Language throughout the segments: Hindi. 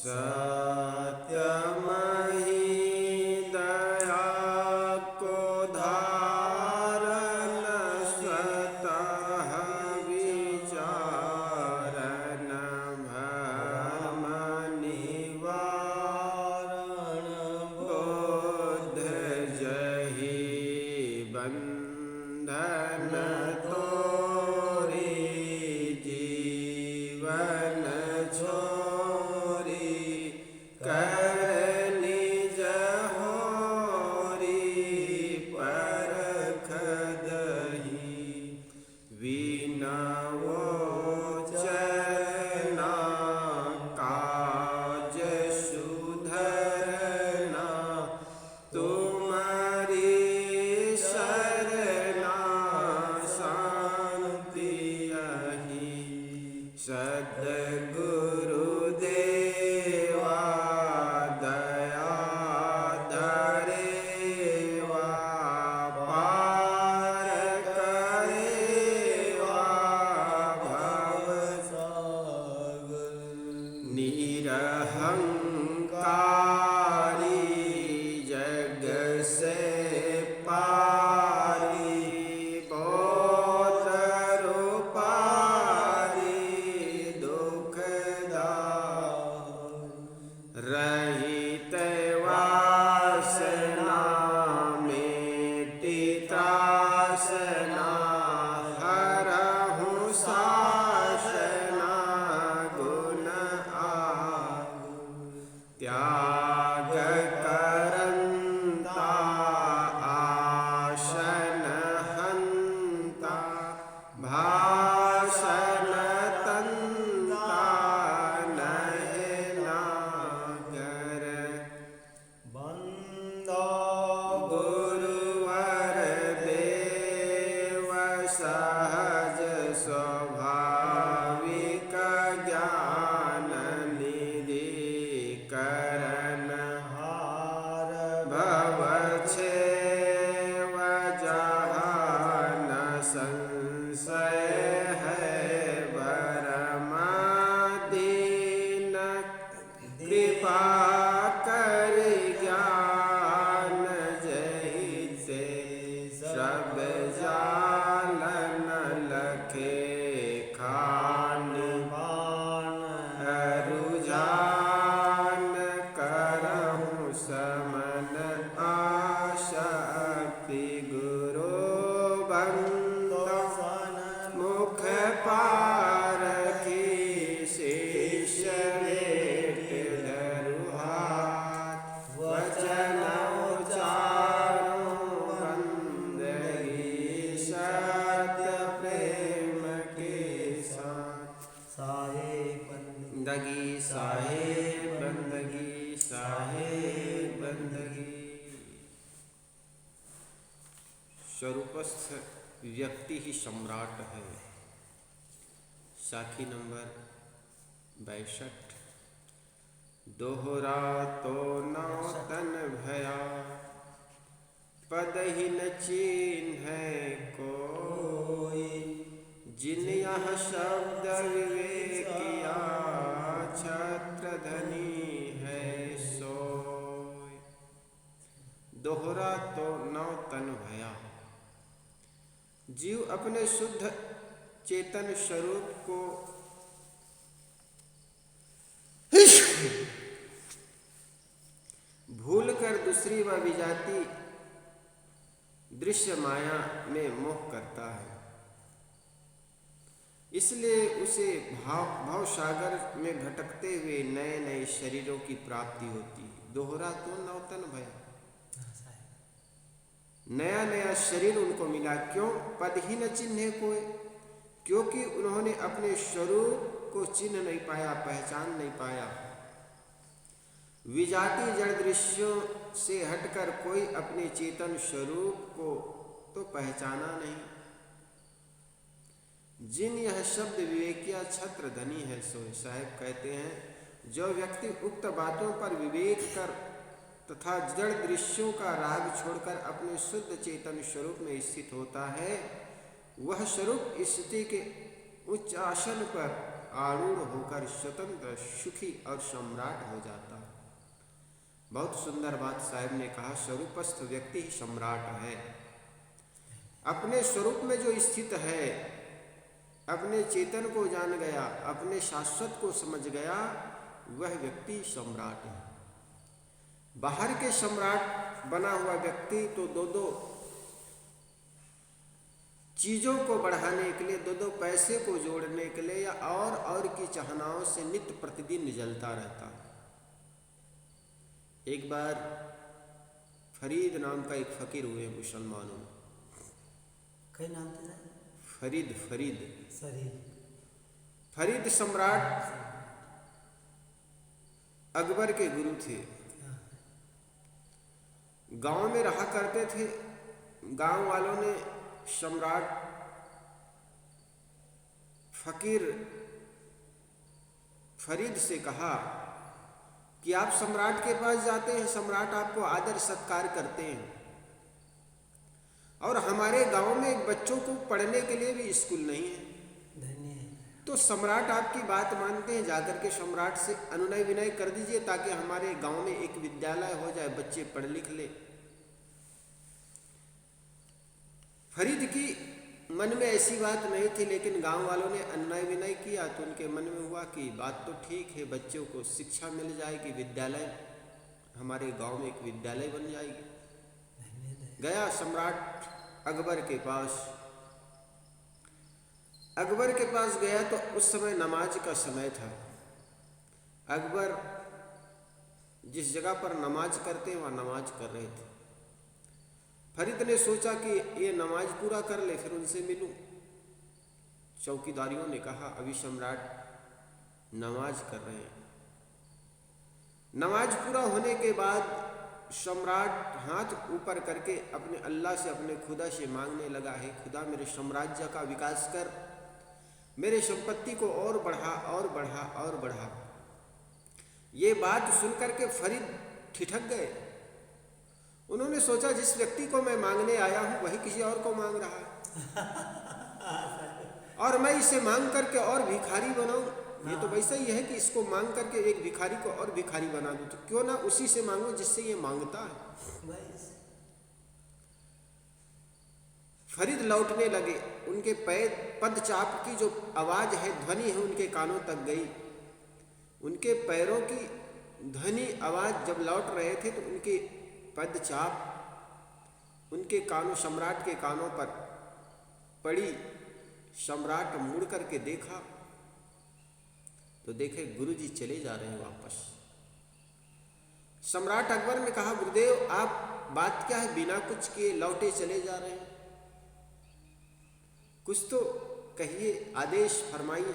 सत्यमहि दया को धारन स्वतः विचारन भ्रम निवारण बुद्ध जहि बंधन तोरी जीवन छोरी कर निज होरी परख दही विनवो चरना काज सुधरना तुम्हारी शरणा शांति यही सद्गुरुदेवा दया धरेवा पार करेवा भव सागर निरहंकारी जग से पारी बहुत रूपारी दुखदाई रहित वासना मिटी त्रासना हरहु शासना गुण आगु त्याग करंता आसन हंता भाषण तंता नहे नागर बंदो गुरुवर देव सहज स्वाभाविक ज्ञान निधि करन हार भव छेव जहाँ न संशय है परमादीन कृपा कर ज्ञान जहि से सब जालन लखे खान बान रुझान करहु समन आशक्ति गुरु बंदो मुख पारखी शिष्य भेट धरुहात वचन उचारो बंदगी सत्य प्रेम के साथ बंदगी साहेब बंदगी साहेब बंदगी। स्वरूपस्थ व्यक्ति ही सम्राट है। साखी नंबर 62। दोहरा तो नौतन भया पद ही न चिन्ह कोई जिन यह शब्द विवेकिया छत्र धनी है सोय। दोहरा तो नौतन भया। जीव अपने शुद्ध चेतन स्वरूप को भूलकर दूसरी व विजाति दृश्य माया में मोह करता है। इसलिए उसे भाव सागर में भटकते हुए नए नए शरीरों की प्राप्ति होती है। दोहरा तो नौतन भया। नया नया शरीर उनको मिला। क्यों? पद ही न चिन्हे कोई, क्योंकि उन्होंने अपने स्वरूप को चिन्ह नहीं पाया, पहचान नहीं पाया। विजाति जड़ दृश्यों से हटकर कोई अपने चेतन स्वरूप को तो पहचाना नहीं। जिन यह शब्द विवेकिया छत्र धनी है सोई। साहेब कहते हैं, जो व्यक्ति उक्त बातों पर विवेक कर तथा जड़ दृश्यों का राग छोड़कर अपने शुद्ध चेतन स्वरूप में स्थित होता है, वह स्वरूप स्थिति के उच्च आसन पर आरूढ़ होकर स्वतंत्र, सुखी और सम्राट हो जाता है। बहुत सुंदर बात साहब ने कहा, स्वरूपस्थ व्यक्ति ही सम्राट है। अपने स्वरूप में जो स्थित है, अपने चेतन को जान गया, अपने शाश्वत को समझ गया, वह व्यक्ति सम्राट है। बाहर के सम्राट बना हुआ व्यक्ति तो दो चीजों को बढ़ाने के लिए, दो पैसे को जोड़ने के लिए या और की चाहनाओं से नित्य प्रतिदिन जलता रहता है। एक बार फरीद नाम का एक फकीर हुए मुसलमानों में। कई नाम थे? फरीद सम्राट अकबर के गुरु थे। गांव में रहा करते थे। गांव वालों ने सम्राट फकीर फरीद से कहा कि आप सम्राट के पास जाते हैं, सम्राट आपको आदर सत्कार करते हैं, और हमारे गांव में बच्चों को पढ़ने के लिए भी स्कूल नहीं है। तो सम्राट आपकी बात मानते हैं, जाकर के सम्राट से अनुनय विनय कर दीजिए ताकि हमारे गांव में एक विद्यालय हो जाए, बच्चे पढ़ लिख ले। फरीद की मन में ऐसी बात नहीं थी, लेकिन गांव वालों ने अनुनय विनय किया तो उनके मन में हुआ कि बात तो ठीक है, बच्चों को शिक्षा मिल जाएगी, विद्यालय, हमारे गांव में एक विद्यालय बन जाएगी। गया सम्राट अकबर के पास। अकबर के पास गया तो उस समय नमाज का समय था। अकबर जिस जगह पर नमाज करते हैं वहाँ नमाज कर रहे थे। फरीद ने सोचा कि ये नमाज पूरा कर ले, फिर उनसे मिलूं। चौकीदारियों ने कहा अभी सम्राट नमाज कर रहे हैं। नमाज पूरा होने के बाद सम्राट हाथ ऊपर करके अपने अल्लाह से, अपने खुदा से मांगने लगा, है खुदा मेरे साम्राज्य का विकास कर, मेरे संपत्ति को और बढ़ा और बढ़ा और बढ़ा। ये बात सुनकर के फरीद ठिठक गए। उन्होंने सोचा जिस व्यक्ति को मैं मांगने आया हूं वही किसी और को मांग रहा है और मैं इसे मांग करके और भिखारी बनाऊं। ये तो वैसा ही है कि इसको मांग करके एक भिखारी को और भिखारी बना दूं, तो क्यों ना उसी से मांगूं जिससे ये मांगता है। फरीद लौटने लगे। उनके पैर पदचाप की जो आवाज है, ध्वनि है, उनके कानों तक गई। उनके पैरों की ध्वनि आवाज जब लौट रहे थे तो उनके पदचाप उनके कानों, सम्राट के कानों पर पड़ी। सम्राट मुड़ करके देखा तो देखे गुरुजी चले जा रहे हैं वापस। सम्राट अकबर ने कहा गुरुदेव आप बात क्या है, बिना कुछ किए लौटे चले जा रहे हैं, कुछ तो कहिए, आदेश फरमाइए।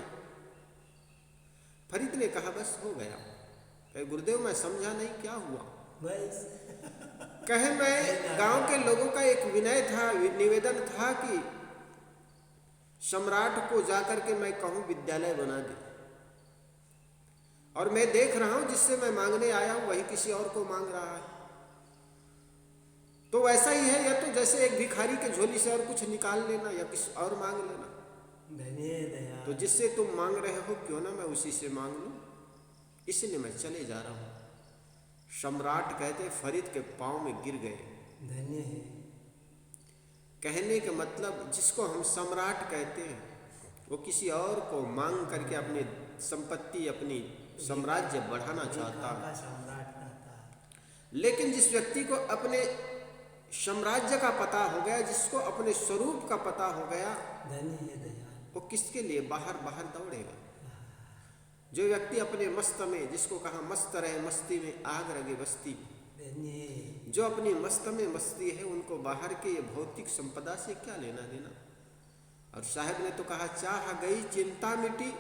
फरीद ने कहा बस हो गया। कहे गुरुदेव मैं समझा नहीं, क्या हुआ? कहे मैं गांव के लोगों का एक विनय था, निवेदन था कि सम्राट को जाकर के मैं कहूं विद्यालय बना दे, और मैं देख रहा हूं जिससे मैं मांगने आया हूं वही किसी और को मांग रहा है। तो वैसा ही है, या तो जैसे एक भिखारी के झोली से और कुछ निकाल लेना या किसी और मांग लेना। तो जिससे तुम मांग रहे हो क्यों ना मैं उसी से मांग लूं, इसलिए मैं चले जा रहा हूं। सम्राट कहते फरीद के पांव में गिर गए। धन्य है। कहने का मतलब जिसको हम सम्राट कहते हैं वो किसी और को मांग करके अपनी संपत्ति, अपनी साम्राज्य बढ़ाना चाहता है। लेकिन जिस व्यक्ति को अपने साम्राज्य का पता हो गया, जिसको अपने स्वरूप का पता हो गया, वो किसके लिए बाहर बाहर दौड़ेगा। जो व्यक्ति अपने मस्त में, जिसको कहा मस्त रहे मस्ती में आग लगे बस्ती में, जो अपनी मस्त में मस्ती है उनको बाहर के ये भौतिक संपदा से क्या लेना देना। और साहब ने तो कहा चाह गई चिंता मिटी।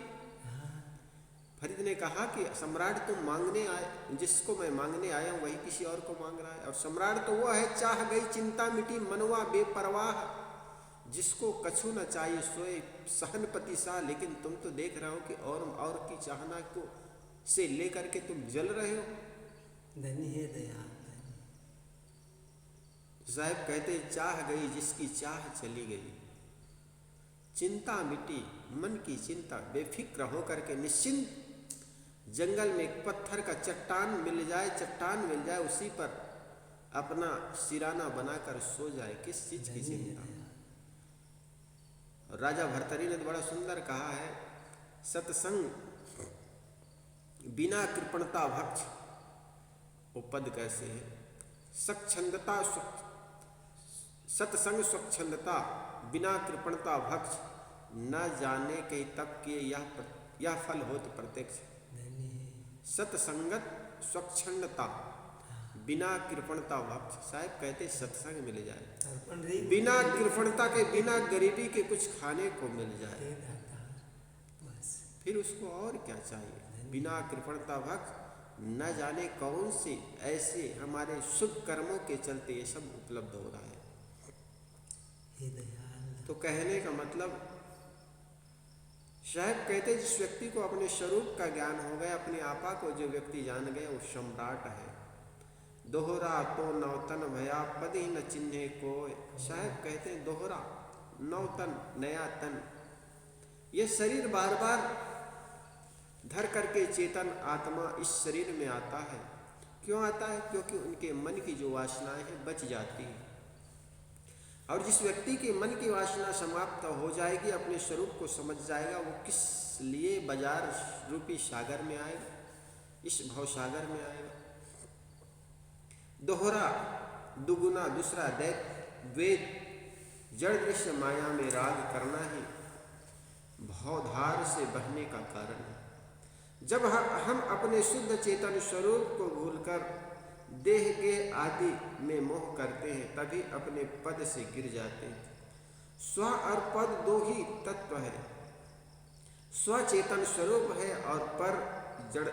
फरीद ने कहा कि सम्राट तुम मांगने आए, जिसको मैं मांगने आया हूँ वही किसी और को मांग रहा है। और सम्राट तो वो है चाह गई चिंता मिटी मनवा बेपरवाह, जिसको कछु न चाहिए सोए सहनपति सा। लेकिन तुम तो देख रहे हो कि और की चाहना को से लेकर के तुम जल रहे हो। साहब कहते चाह गई जिसकी चाह चली गई, चिंता मिटी मन की चिंता बेफिक्र होकर के निश्चिंत जंगल में एक पत्थर का चट्टान मिल जाए उसी पर अपना सिराना बनाकर सो जाए, किस चीज की चिंता। राजा भर्तरी ने बड़ा सुंदर कहा है, सत्संग बिना कृपणता भक्ष, वो पद कैसे है, स्वच्छंदता सत्संग स्वच्छंदता बिना कृपणता भक्ष, न जाने के तप के यह फल होत प्रत्यक्ष। सत्संगत स्वच्छंदता बिना कृपणता भक्ष, साहब कहते सत्संग मिल जाए, बिना कृपणता के, बिना गरीबी के कुछ खाने को मिल जाए, फिर उसको और क्या चाहिए। बिना कृपणता भक्ष, न जाने कौन से ऐसे हमारे शुभ कर्मों के चलते ये सब उपलब्ध हो रहा है। तो कहने का मतलब शायद कहते जिस व्यक्ति को अपने स्वरूप का ज्ञान हो गया, अपने आपा को जो व्यक्ति जान गया, वो सम्राट है। दोहरा तो नौतन भया पद ही न चिन्हे को, शायद कहते हैं दोहरा नौतन, नया तन, ये शरीर बार बार धर करके चेतन आत्मा इस शरीर में आता है। क्यों आता है? क्योंकि उनके मन की जो वासनाएं हैं बच जाती है। और जिस व्यक्ति के मन की वासना समाप्त हो जाएगी, अपने स्वरूप को समझ जाएगा, वो किस लिए बाजार रूपी सागर में आएगा, इस भव सागर में आएगा। दोहरा दुगुना, दूसरा द्वैत, जड़ दृश्य माया में राग करना ही भवधार से बहने का कारण है। जब हम अपने शुद्ध चेतन स्वरूप को भूलकर देह के आदि में मोह करते हैं, तभी अपने पद से गिर जाते हैं। स्व और पद दो ही तत्व है, स्व चेतन स्वरूप है और पर जड़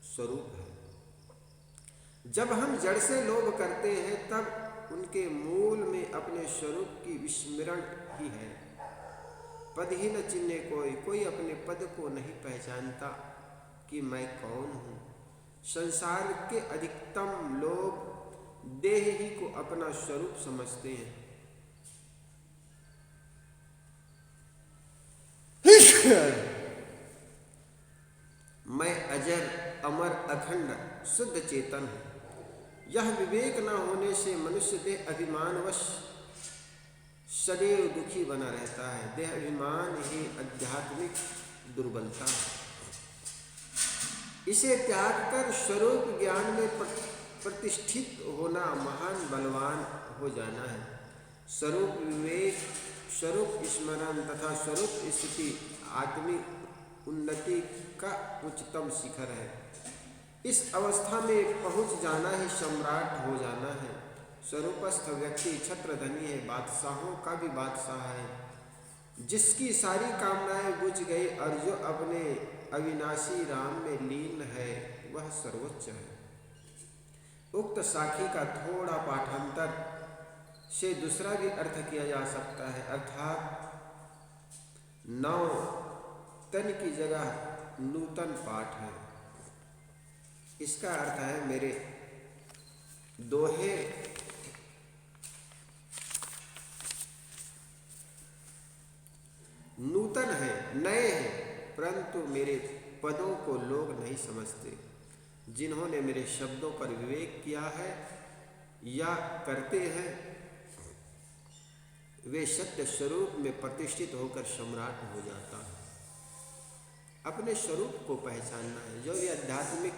स्वरूप है। जब हम जड़ से लोभ करते हैं, तब उनके मूल में अपने स्वरूप की विस्मरण ही है। पद ही न चिन्हे कोई अपने पद को नहीं पहचानता कि मैं कौन हूँ। संसार के अधिकतम लोग देह ही को अपना स्वरूप समझते हैं। मैं अजर अमर अखंड शुद्ध चेतन हूँ। यह विवेक न होने से मनुष्य देह अभिमानवश सदैव दुखी बना रहता है। देह अभिमान ही आध्यात्मिक दुर्बलता है। इसे त्याग कर स्वरूप ज्ञान में प्रतिष्ठित होना महान बलवान हो जाना है। स्वरूप विवेक, स्वरूप स्मरण तथा स्वरूप स्थिति आत्मिक उन्नति का उच्चतम शिखर है। इस अवस्था में पहुंच जाना ही सम्राट हो जाना है। स्वरूपस्थ व्यक्ति छत्रधनी है, बादशाहों का भी बादशाह है, जिसकी सारी कामनाएं बुझ गई और जो अपने अविनाशी राम में लीन है, वह सर्वोच्च है। उक्त साखी का थोड़ा पाठांतर से दूसरा भी अर्थ किया जा सकता है, अर्थात नौ तन की जगह नूतन पाठ है। इसका अर्थ है मेरे दोहे नूतन है, नए हैं, परंतु मेरे पदों को लोग नहीं समझते। जिन्होंने मेरे शब्दों पर विवेक किया है या करते हैं, वे सत्य स्वरूप में प्रतिष्ठित होकर सम्राट हो जाता है। अपने स्वरूप को पहचानना है। जो भी आध्यात्मिक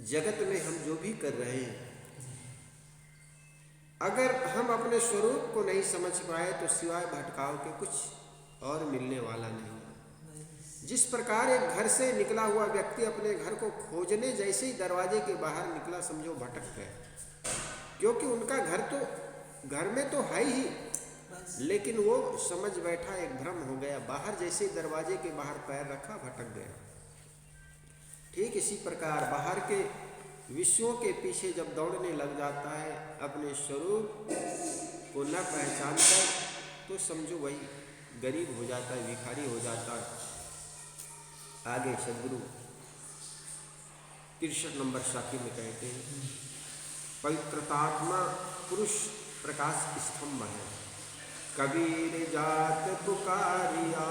जगत में हम जो भी कर रहे हैं, अगर हम अपने स्वरूप को नहीं समझ पाए तो सिवाय भटकाव के कुछ और मिलने वाला नहीं। जिस प्रकार एक घर से निकला हुआ व्यक्ति अपने घर को खोजने जैसे ही दरवाजे के बाहर निकला, समझो भटक गया, क्योंकि उनका घर में तो है ही, लेकिन वो समझ बैठा, एक भ्रम हो गया। बाहर जैसे ही दरवाजे के बाहर पैर रखा, भटक गया। ठीक इसी प्रकार बाहर के विषयों के पीछे जब दौड़ने लग जाता है, अपने स्वरूप को न पहचान कर, तो समझो वही गरीब हो जाता है, भिखारी हो जाता है। आगे सदगुरु 63 नंबर साखी में कहते हैं, पवित्रतात्मा पुरुष प्रकाश स्तंभ है। कबीर जात पुकारिया,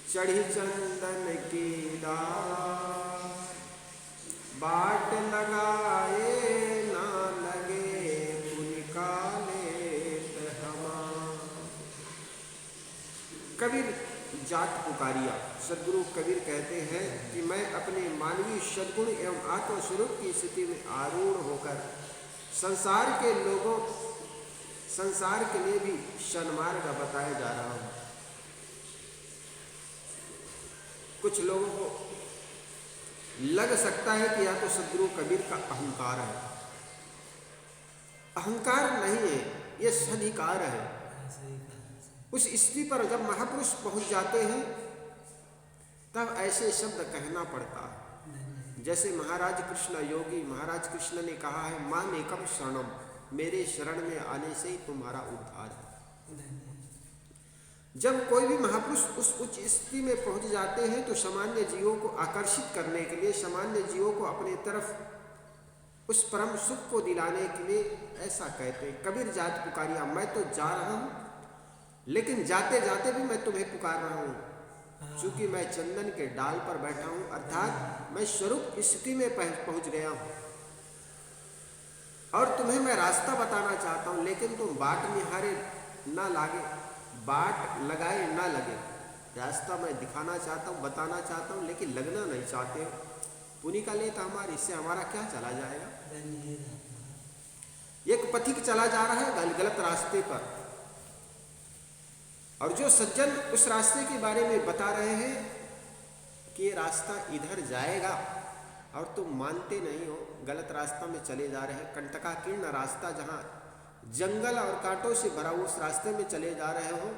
चढ़ी चंदन की डार। बाट लगाए ना लगे, पुनि का लेत हमार। कबीर जात पुकारिया। सदगुरु कबीर कहते हैं कि मैं अपने मानवीय सद्गुण एवं आत्म स्वरूप की स्थिति में आरूढ़ होकर संसार के लिए भी सन्मार्ग बताया जा रहा हूं। कुछ लोगों को लग सकता है कि यह तो सदगुरु कबीर का अहंकार है। अहंकार नहीं है, यह सधिकार है। उस स्थिति पर जब महापुरुष पहुंच जाते हैं तब ऐसे शब्द कहना पड़ता है। जैसे महाराज कृष्ण योगी महाराज कृष्ण ने कहा है, मां एकम शरणम, मेरे शरण में आने से ही तुम्हारा उद्धार है। जब कोई भी महापुरुष उस उच्च स्थिति में पहुंच जाते हैं तो सामान्य जीवों को आकर्षित करने के लिए, सामान्य जीवों को अपने तरफ उस परम सुख को दिलाने के लिए ऐसा कहते हैं, कबीर जात पुकारिया, मैं तो जा रहा हूं लेकिन जाते जाते भी मैं तुम्हें पुकार रहा हूं, चूंकि मैं चंदन के डाल पर बैठा हूं, अर्थात मैं स्वरूप स्थिति में पहुंच गया हूं और तुम्हें मैं रास्ता बताना चाहता हूं, लेकिन तुम बाट निहारे ना लागे, बाट लगाए ना लगे। रास्ता मैं दिखाना चाहता हूं, बताना चाहता हूं, लेकिन लगना नहीं चाहते हो। पुनि का लेता हमारे, इससे हमारा क्या चला जाएगा। एक पथिक चला जा रहा है गलत रास्ते पर, और जो सज्जन उस रास्ते के बारे में बता रहे हैं कि ये रास्ता इधर जाएगा और तुम मानते नहीं हो, गलत रास्ता में चले जा रहे हैं, कंटकाकीर्ण रास्ता जहां जंगल और कांटों से भरा उस रास्ते में चले जा रहे हो,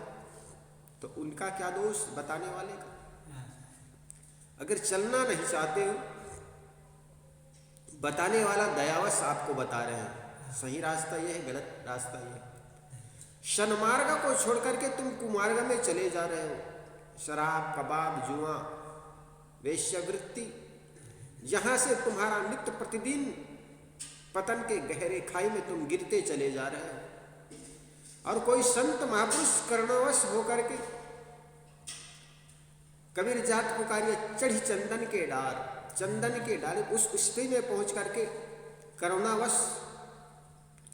तो उनका क्या दोष बताने वाले का। अगर चलना नहीं चाहते हो, बताने वाला दयावश आपको बता रहे हैं सही रास्ता ये है, गलत रास्ता ये है। सन्मार्ग को छोड़ करके तुम कुमार्ग में चले जा रहे हो। शराब, कबाब, जुआ, वेश्यावृत्ति, जहां से तुम्हारा नित्य प्रतिदिन पतन के गहरे खाई में तुम गिरते चले जा रहे हो। और कोई संत महापुरुष कर्णवश होकर के कबीर जात पुकारिए, चढ़ी चंदन के डार, चंदन के डाले उस स्थिति में पहुंच करके करुणावश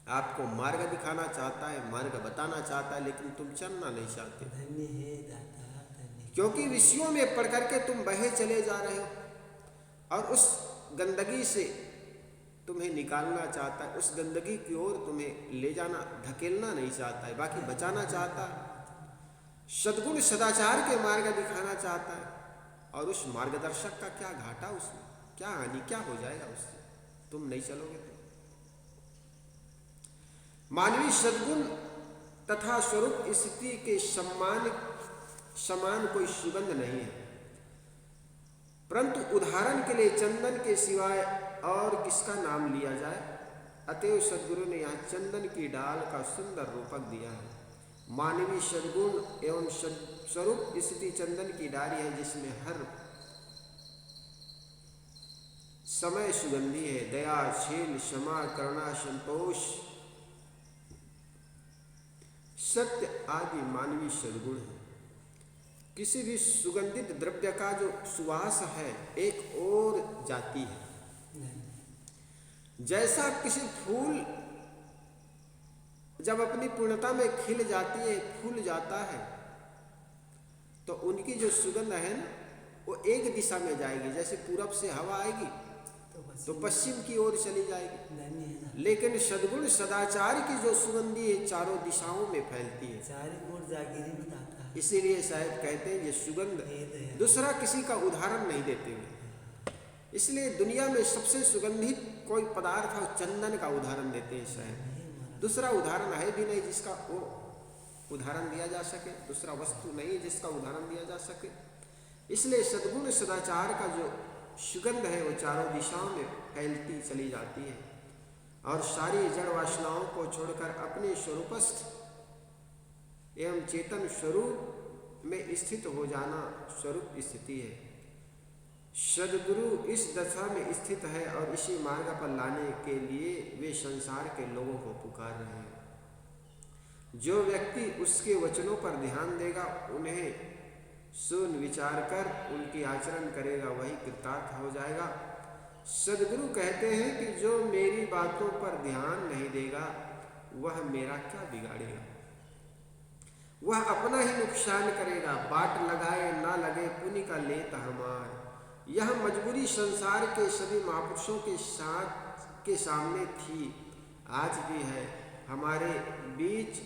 आपको मार्ग दिखाना चाहता है, मार्ग बताना चाहता है, लेकिन तुम चलना नहीं चाहते, क्योंकि विषयों में पढ़ करके तुम बहे चले जा रहे हो और उस गंदगी से तुम्हें निकालना चाहता है, उस गंदगी की ओर तुम्हें ले जाना, धकेलना नहीं चाहता है, बाकी बचाना चाहता है, सद्गुण सदाचार के मार्ग दिखाना चाहता है। और उस मार्गदर्शक का क्या घाटा, उसमें क्या हानि, क्या हो जाएगा उससे, तुम नहीं चलोगे तो। मानवीय सद्गुण तथा स्वरूप स्थिति के समान कोई सुगंध नहीं है, परंतु उदाहरण के लिए चंदन के सिवाय और किसका नाम लिया जाए। अतएव सद्गुरु ने यहाँ चंदन की डाल का सुंदर रूपक दिया है। मानवीय सद्गुण एवं स्वरूप स्थिति चंदन की डाली है, जिसमें हर समय सुगंधी है। दया, शील, क्षमा, करुणा, संतोष, सत्य आदि मानवीय सद्गुण है। किसी भी सुगंधित द्रव्य का जो सुवास है एक और जाती है। जैसा किसी फूल जब अपनी पूर्णता में खिल जाती है, फूल जाता है, तो उनकी जो सुगंध है ना, वो एक दिशा में जाएगी। जैसे पूरब से हवा आएगी तो पश्चिम की ओर चली जाएगी, लेकिन सद्गुण सदाचार की जो सुगंधी है चारों दिशाओं में फैलती है। इसीलिए शायद कहते हैं ये सुगंध दूसरा किसी का उदाहरण नहीं देते हैं। इसलिए दुनिया में सबसे सुगंधित कोई पदार्थ है, चंदन का उदाहरण देते हैं। शायद दूसरा उदाहरण है भी नहीं जिसका वो उदाहरण दिया जा सके, दूसरा वस्तु नहीं जिसका उदाहरण दिया जा सके। इसलिए सद्गुण सदाचार का जो सुगंध है वो चारों दिशाओं में फैलती चली जाती है और सारी जड़ वासनाओं को छोड़कर अपने स्वरूपस्थ एवं चेतन स्वरूप में स्थित हो जाना स्वरूप स्थिति है। सद्गुरु इस दशा में स्थित है और इसी मार्ग पर लाने के लिए वे संसार के लोगों को पुकार रहे हैं। जो व्यक्ति उसके वचनों पर ध्यान देगा, उन्हें सुन विचार कर उनकी आचरण करेगा, वही कृतार्थ हो जाएगा। सदगुरु कहते हैं कि जो मेरी बातों पर ध्यान नहीं देगा, वह मेरा क्या बिगाड़ेगा, वह अपना ही नुकसान करेगा। बाट लगाए ना लगे पुण्य का लेत हमार। यह मजबूरी संसार के सभी महापुरुषों के सामने थी, आज भी है। हमारे बीच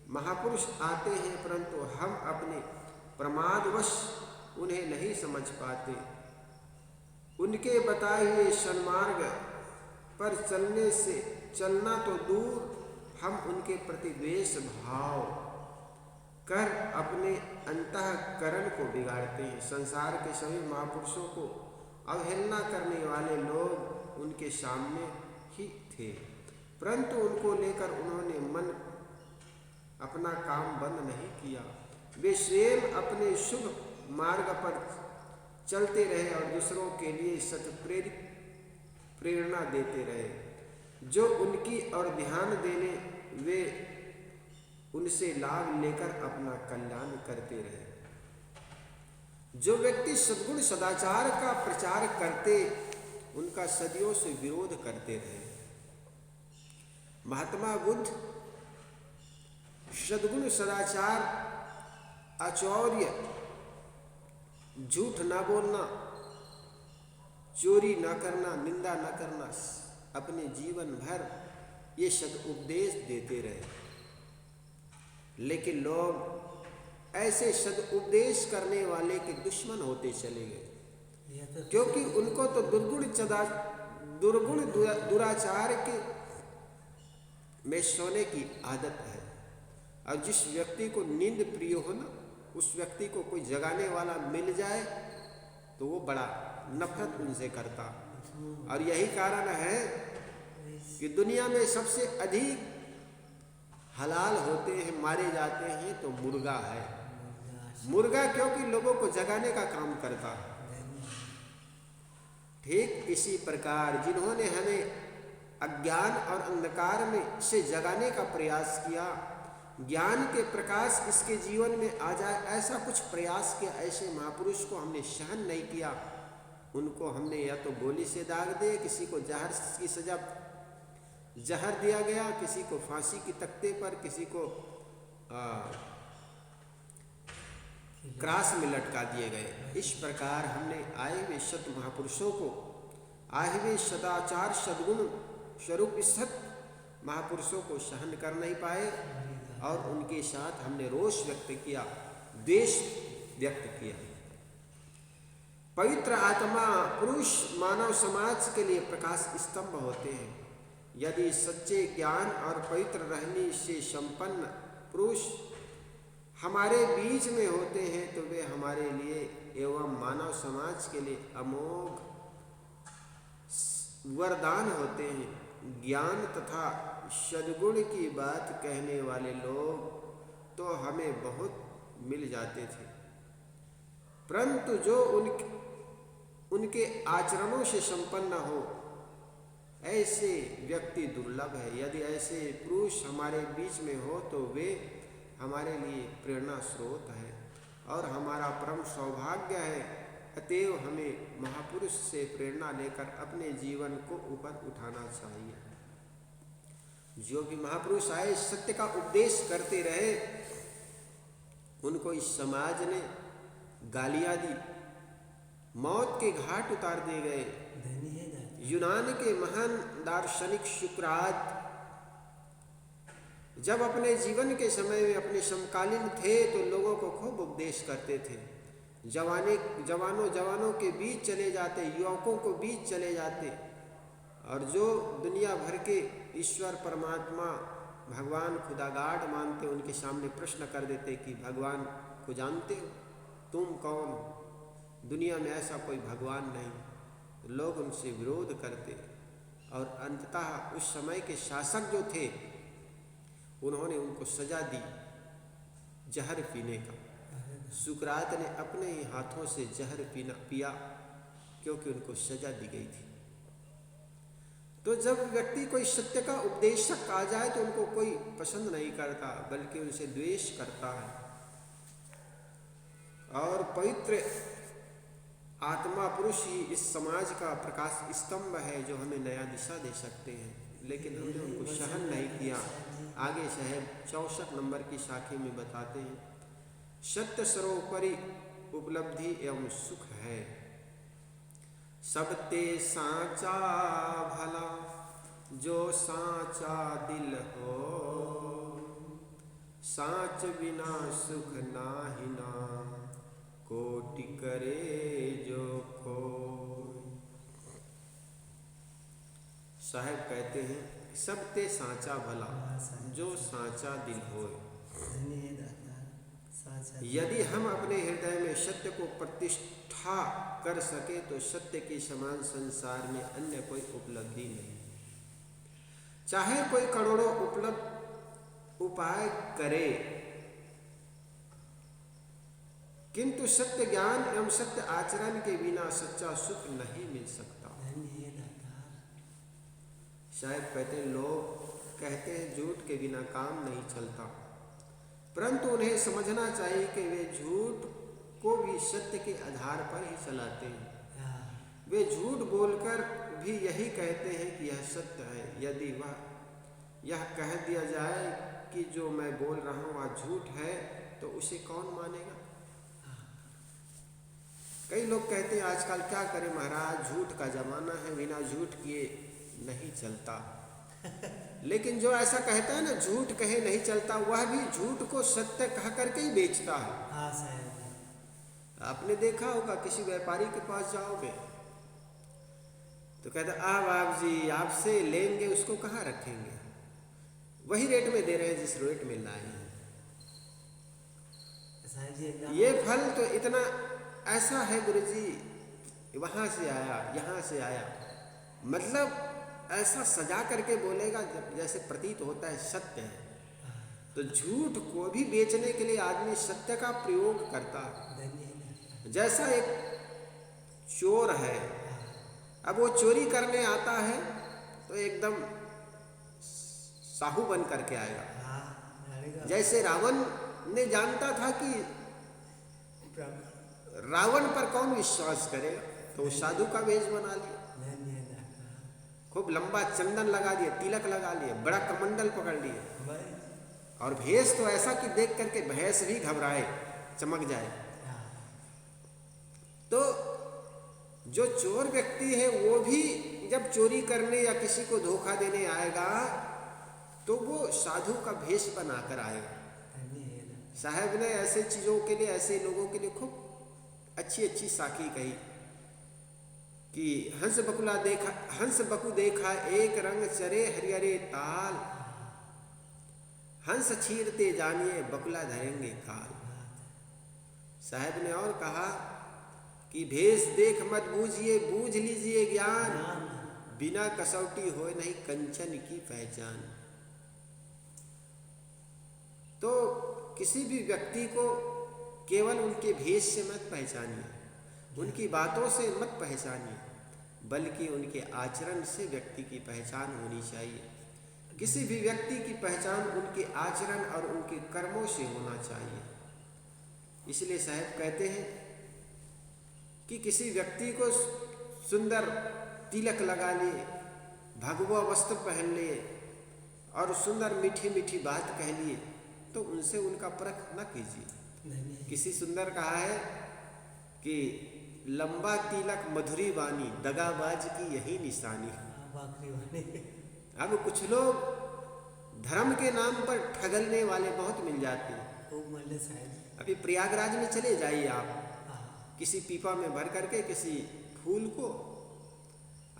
महापुरुष आते हैं, परंतु हम अपने प्रमादवश उन्हें नहीं समझ पाते। उनके बताए हुए सन्मार्ग पर चलना तो दूर, हम उनके प्रति द्वेष भाव कर अपने अंतःकरण को बिगाड़ते हैं। संसार के सभी महापुरुषों को अवहेलना करने वाले लोग उनके सामने ही थे, परंतु उनको लेकर उन्होंने मन अपना काम बंद नहीं किया। वे स्वयं अपने शुभ मार्ग पर चलते रहे और दूसरों के लिए सत्प्रेरित प्रेरणा देते रहे। जो उनकी और ध्यान देने, वे उनसे लाभ लेकर अपना कल्याण करते रहे। जो व्यक्ति सद्गुण सदाचार का प्रचार करते, उनका सदियों से विरोध करते रहे। महात्मा बुद्ध सद्गुण सदाचार, आचौर्य, झूठ ना बोलना, चोरी ना करना, निंदा ना करना, अपने जीवन भर ये सदुपदेश देते रहे। लेकिन लोग ऐसे सदुपदेश करने वाले के दुश्मन होते चले गए, क्योंकि उनको तो दुर्गुण दुराचार के में सोने की आदत है। और जिस व्यक्ति को नींद प्रिय हो ना, उस व्यक्ति को कोई जगाने वाला मिल जाए तो वो बड़ा नफरत उनसे करता। और यही कारण है कि दुनिया में सबसे अधिक हलाल होते हैं, मारे जाते हैं तो मुर्गा है। मुर्गा क्योंकि लोगों को जगाने का काम करता है। ठीक इसी प्रकार जिन्होंने हमें अज्ञान और अंधकार में से जगाने का प्रयास किया, ज्ञान के प्रकाश इसके जीवन में आ जाए, ऐसा कुछ प्रयास किया, ऐसे महापुरुष को हमने सहन नहीं किया। उनको हमने या तो गोली से दाग दे, किसी को जहर की सजा जहर दिया गया, किसी को फांसी की तख्ते पर, किसी को क्रास में लटका दिए गए। इस प्रकार हमने आए हुए सत महापुरुषों को, आए हुए सदाचार सद्गुण स्वरूप सत महापुरुषों को सहन कर नहीं पाए और उनके साथ हमने रोष व्यक्त किया, द्वेष व्यक्त किया। पवित्र आत्मा पुरुष मानव समाज के लिए प्रकाश स्तंभ होते हैं। यदि सच्चे ज्ञान और पवित्र रहने से संपन्न पुरुष हमारे बीच में होते हैं तो वे हमारे लिए एवं मानव समाज के लिए अमोघ वरदान होते हैं। ज्ञान तथा सद्गुण की बात कहने वाले लोग तो हमें बहुत मिल जाते थे, परंतु जो उनके आचरणों से संपन्न हो, ऐसे व्यक्ति दुर्लभ है। यदि ऐसे पुरुष हमारे बीच में हो तो वे हमारे लिए प्रेरणा स्रोत है और हमारा परम सौभाग्य है। अतएव हमें महापुरुष से प्रेरणा लेकर अपने जीवन को ऊपर उठाना चाहिए। जो भी महापुरुष आए, सत्य का उपदेश करते रहे, उनको इस समाज ने गालियां दी, मौत के घाट उतार दिए गए। यूनान के महान दार्शनिक सुकरात जब अपने जीवन के समय में अपने समकालीन थे तो लोगों को खूब उपदेश करते थे। जवानों के बीच चले जाते, युवकों को बीच चले जाते और जो दुनिया भर के ईश्वर परमात्मा भगवान खुदागाड मानते, उनके सामने प्रश्न कर देते कि भगवान को जानते हो, तुम कौन? दुनिया में ऐसा कोई भगवान नहीं। लोग उनसे विरोध करते और अंततः उस समय के शासक जो थे उन्होंने उनको सजा दी जहर पीने का। सुकरात ने अपने ही हाथों से जहर पिया क्योंकि उनको सजा दी गई थी। तो जब व्यक्ति कोई सत्य का उपदेशक आ जाए तो उनको कोई पसंद नहीं करता, बल्कि उनसे द्वेष करता है। और पवित्र आत्मा पुरुष ही इस समाज का प्रकाश स्तंभ है जो हमें नया दिशा दे सकते हैं, लेकिन हमने उनको सहन नहीं किया। आगे साहब 64 नंबर की साखी में बताते हैं, सत्य सर्वोपरि उपलब्धि एवं सुख है, सबते साचा भला जो साचा दिल हो, साच बिना सुख नाही ना कोटि करे जो को। साहब कहते हैं सबते साचा भला जो साचा दिल हो। यदि हम अपने हृदय में सत्य को प्रतिष्ठा कर सके तो सत्य के समान संसार में अन्य कोई उपलब्धि नहीं। चाहे कोई करोड़ों उपलब्ध उपाय करे, किंतु सत्य ज्ञान एवं सत्य आचरण के बिना सच्चा सुख नहीं मिल सकता। शायद कहते हैं, लोग कहते हैं झूठ के बिना काम नहीं चलता, परंतु उन्हें समझना चाहिए कि वे झूठ को भी सत्य के आधार पर ही चलाते हैं। वे झूठ बोलकर भी यही कहते हैं कि यह सत्य है। यदि वह यह कह दिया जाए कि जो मैं बोल रहा हूँ वह झूठ है, तो उसे कौन मानेगा? कई लोग कहते हैं आजकल क्या करें महाराज, झूठ का जमाना है, बिना झूठ किए नहीं चलता। लेकिन जो ऐसा कहता है ना झूठ कहे नहीं चलता, वह भी झूठ को सत्य कह करके ही बेचता है। आपने देखा होगा किसी व्यापारी के पास जाओगे तो कहता आप जी आपसे लेंगे, उसको कहाँ रखेंगे, वही रेट में दे रहे हैं जिस रेट में लाए हैं। ये फल तो इतना ऐसा है गुरुजी, वहां से आया यहाँ से आया, मतलब ऐसा सजा करके बोलेगा जैसे प्रतीत होता है सत्य है। तो झूठ को भी बेचने के लिए आदमी सत्य का प्रयोग करता है। जैसा एक चोर है, अब वो चोरी करने आता है तो एकदम साहू बन करके आएगा। जैसे रावण ने जानता था कि रावण पर कौन विश्वास करेगा, तो साधु का वेश बना लिया, खूब लंबा चंदन लगा दिया, तिलक लगा लिया, बड़ा कमंडल पकड़ लिए, और भेष तो ऐसा कि देख करके भैंस भी घबराए, चमक जाए। तो जो चोर व्यक्ति है वो भी जब चोरी करने या किसी को धोखा देने आएगा तो वो साधु का भेष बनाकर आएगा। साहब ने ऐसे चीजों के लिए, ऐसे लोगों के लिए खूब अच्छी अच्छी साखी कही कि हंस बकु देखा एक रंग चरे हरिहरे ताल, हंस छीरते जानिए बकुला धरेंगे काल। साहब ने और कहा कि भेष देख मत बूझिए, बूझ लीजिए ज्ञान, बिना कसौटी होए नहीं कंचन की पहचान। तो किसी भी व्यक्ति को केवल उनके भेष से मत पहचानिए, उनकी बातों से मत पहचानिए, बल्कि उनके आचरण से व्यक्ति की पहचान होनी चाहिए। किसी भी व्यक्ति की पहचान उनके आचरण और उनके कर्मों से होना चाहिए। इसलिए साहब कहते हैं कि किसी व्यक्ति को सुंदर तिलक लगा लिए, भगवा वस्त्र पहन लिए और सुंदर मीठी मीठी बात कह लिए, तो उनसे उनका परख न कीजिए। किसी सुंदर कहा है कि लंबा तिलक मधुरी वाणी, दगाबाज की यही निशानी। अब कुछ लोग धर्म के नाम पर ठगलने वाले बहुत मिल जाते हैं। अभी प्रयागराज में चले जाइए आप, किसी पीपा में भर करके किसी फूल को,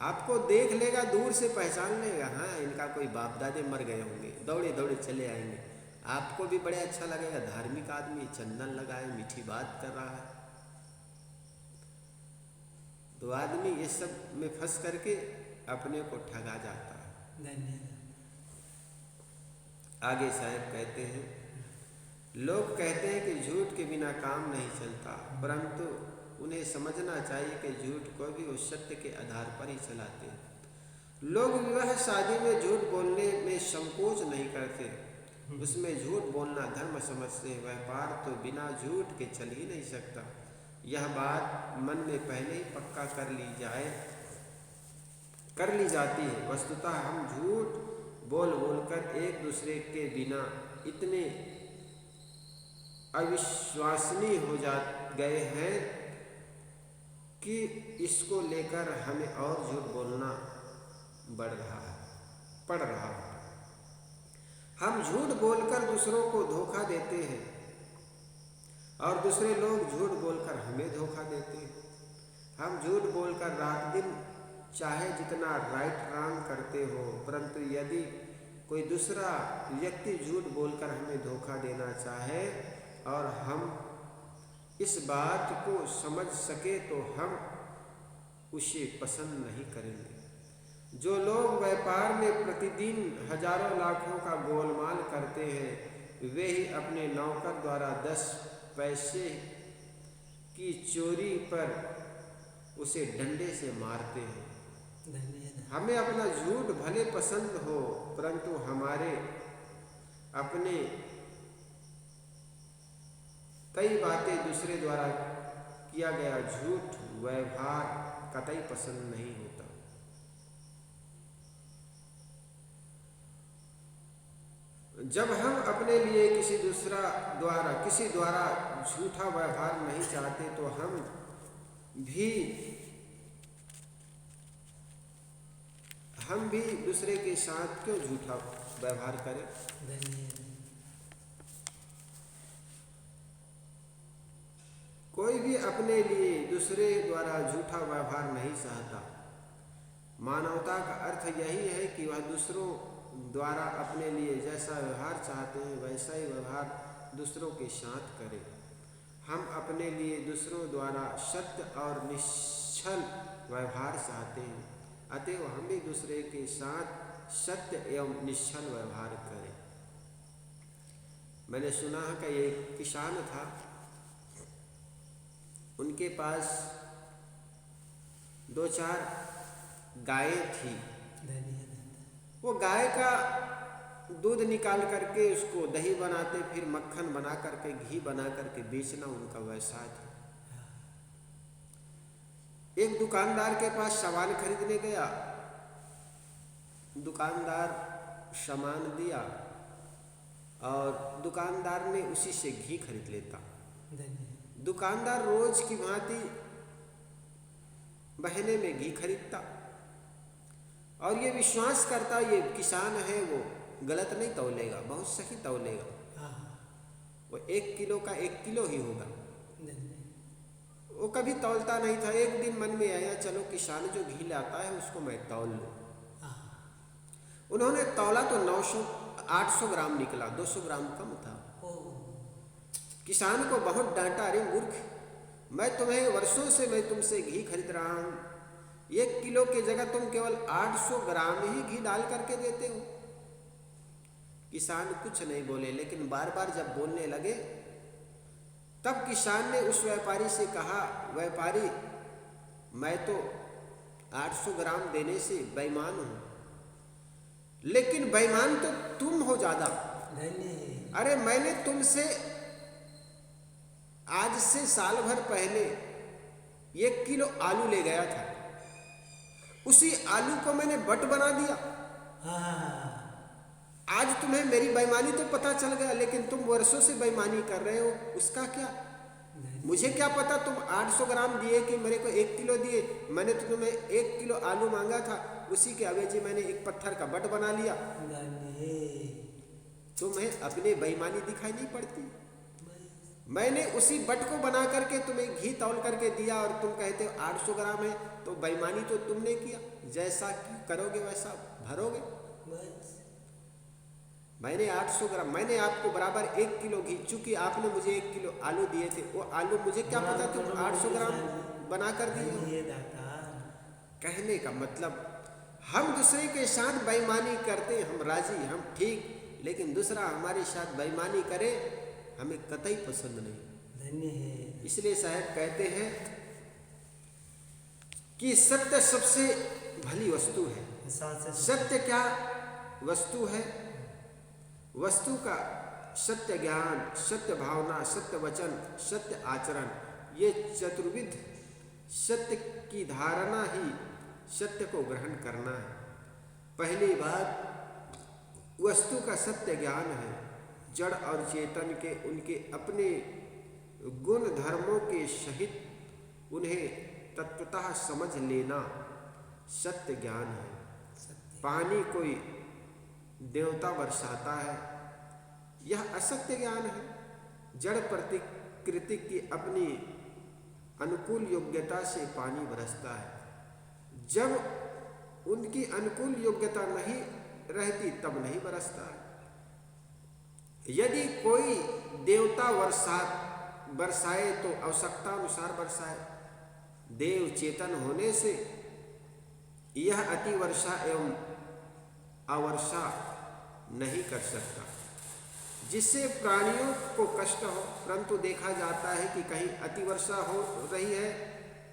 आपको देख लेगा, दूर से पहचान लेगा, हाँ इनका कोई बाप दादे मर गए होंगे, दौड़े दौड़े चले आएंगे। आपको भी बड़े अच्छा लगेगा, धार्मिक आदमी चंदन लगाए, मीठी बात कर रहा है। तो आदमी ये सब में फंस करके अपने को ठगा जाता है। आगे साहब कहते हैं, लोग कहते हैं कि झूठ के बिना काम नहीं चलता, परंतु उन्हें समझना चाहिए कि झूठ को भी वो सत्य के आधार पर ही चलाते हैं। लोग विवाह शादी में झूठ बोलने में संकोच नहीं करते, उसमें झूठ बोलना धर्म समझते हैं। व्यापार तो बिना झूठ के चल ही नहीं सकता। यह बात मन में पहले ही पक्का कर ली जाती है। वस्तुतः हम झूठ बोल बोलकर एक दूसरे के बिना इतने अविश्वसनीय हो गए हैं कि इसको लेकर हमें और झूठ बोलना पड़ रहा है। हम झूठ बोलकर दूसरों को धोखा देते हैं और दूसरे लोग झूठ बोलकर हमें धोखा देते हैं। हम झूठ बोलकर रात दिन चाहे जितना राइट रॉन्ग करते हो, परंतु यदि कोई दूसरा व्यक्ति झूठ बोलकर हमें धोखा देना चाहे और हम इस बात को समझ सके तो हम उसे पसंद नहीं करेंगे। जो लोग व्यापार में प्रतिदिन हजारों लाखों का गोलमाल करते हैं, वे ही अपने नौकर द्वारा 10 पैसे की चोरी पर उसे डंडे से मारते हैं। हमें अपना झूठ भले पसंद हो, परंतु हमारे अपने कई बातें दूसरे द्वारा किया गया झूठ व्यवहार कतई पसंद नहीं होता। जब हम अपने लिए किसी द्वारा झूठा व्यवहार नहीं चाहते तो हम भी दूसरे के साथ क्यों झूठा व्यवहार करें। कोई भी अपने लिए दूसरे द्वारा झूठा व्यवहार नहीं चाहता। मानवता का अर्थ यही है कि वह दूसरों द्वारा अपने लिए जैसा व्यवहार चाहते हैं वैसा ही व्यवहार दूसरों के साथ करें। हम अपने लिए दूसरों द्वारा सत्य और निश्चल व्यवहार चाहते हैं, अतएव हम भी दूसरे के साथ सत्य एवं निश्चल व्यवहार करें। मैंने सुना है कि एक किसान था, उनके पास 2-4 गायें थी। वो गाय का दूध निकाल करके उसको दही बनाते, फिर मक्खन बना करके घी बना करके बेचना उनका व्यवसाय था। एक दुकानदार के पास सामान खरीदने गया, दुकानदार सामान दिया और दुकानदार ने उसी से घी खरीद लेता। दुकानदार रोज की भांति महीने में घी खरीदता और ये विश्वास करता ये किसान है, वो गलत नहीं तौलेगा, बहुत सही तौलेगा, वो 1 किलो का 1 किलो ही होगा। वो कभी तौलता नहीं था। एक दिन मन में आया, चलो किसान जो घी लाता है उसको मैं तौल लूं। उन्होंने तौला तो 800 ग्राम निकला, 200 ग्राम कम था। किसान को बहुत डांटा, अरे मूर्ख, मैं तुम्हें वर्षों से मैं तुमसे घी खरीद रहा हूं, 1 किलो की जगह तुम केवल 800 ग्राम ही घी डाल करके देते हो। किसान कुछ नहीं बोले, लेकिन बार बार जब बोलने लगे तब किसान ने उस व्यापारी से कहा, व्यापारी मैं तो 800 ग्राम देने से बेईमान हूं, लेकिन बेईमान तो तुम हो ज्यादा। अरे मैंने तुमसे आज से साल भर पहले 1 किलो आलू ले गया था, उसी आलू को मैंने बट बना दिया। आज तुम्हें मेरी बेईमानी तो पता चल गया, लेकिन तुम वर्षों से बेईमानी कर रहे हो, उसका क्या? मुझे क्या पता तुम 800 ग्राम दिए कि मेरे को 1 किलो दिए। मैंने तो तुम्हें 1 किलो आलू मांगा था, उसी के अवेजी मैंने एक पत्थर का बट बना लिया। तुम्हें अपनी बेईमानी दिखाई नहीं पड़ती? मैंने उसी बट को बना करके तुम्हें घी तौल करके दिया और तुम कहते हो 800 ग्राम है, तो बेईमानी तो तुमने किया। जैसा करोगे वैसा भरोगे। मैंने 800 ग्राम, मैंने आपको बराबर 1 किलो घी, चूंकि आपने मुझे 1 किलो आलू दिए थे, वो आलू मुझे क्या पता तुम 800 ग्राम बना कर दिए। कहने का मतलब हम दूसरे के साथ बेईमानी करते, हम राजी, हम ठीक, लेकिन दूसरा हमारे साथ बेईमानी करे हमें कतई पसंद नहीं। इसलिए साहब कहते हैं कि सत्य सबसे भली वस्तु है। साथ से सत्य क्या वस्तु है? वस्तु का सत्य ज्ञान, सत्य भावना, सत्य वचन, सत्य आचरण, ये चतुर्विध सत्य की धारणा ही सत्य को ग्रहण करना है। पहली बात वस्तु का सत्य ज्ञान है। जड़ और चेतन के उनके अपने गुण धर्मों के सहित उन्हें तत्वतः समझ लेना सत्य ज्ञान है। सत्य पानी कोई देवता बरसाता है, यह असत्य ज्ञान है। जड़ प्रकृति की अपनी अनुकूल योग्यता से पानी बरसता है। जब उनकी अनुकूल योग्यता नहीं रहती तब नहीं बरसता है। यदि कोई देवता बरसाए तो आवश्यकता अनुसार बरसाए। देव चेतन होने से यह अति वर्षा एवं अवर्षा नहीं कर सकता, जिससे प्राणियों को कष्ट हो। परंतु देखा जाता है कि कहीं अतिवर्षा हो रही है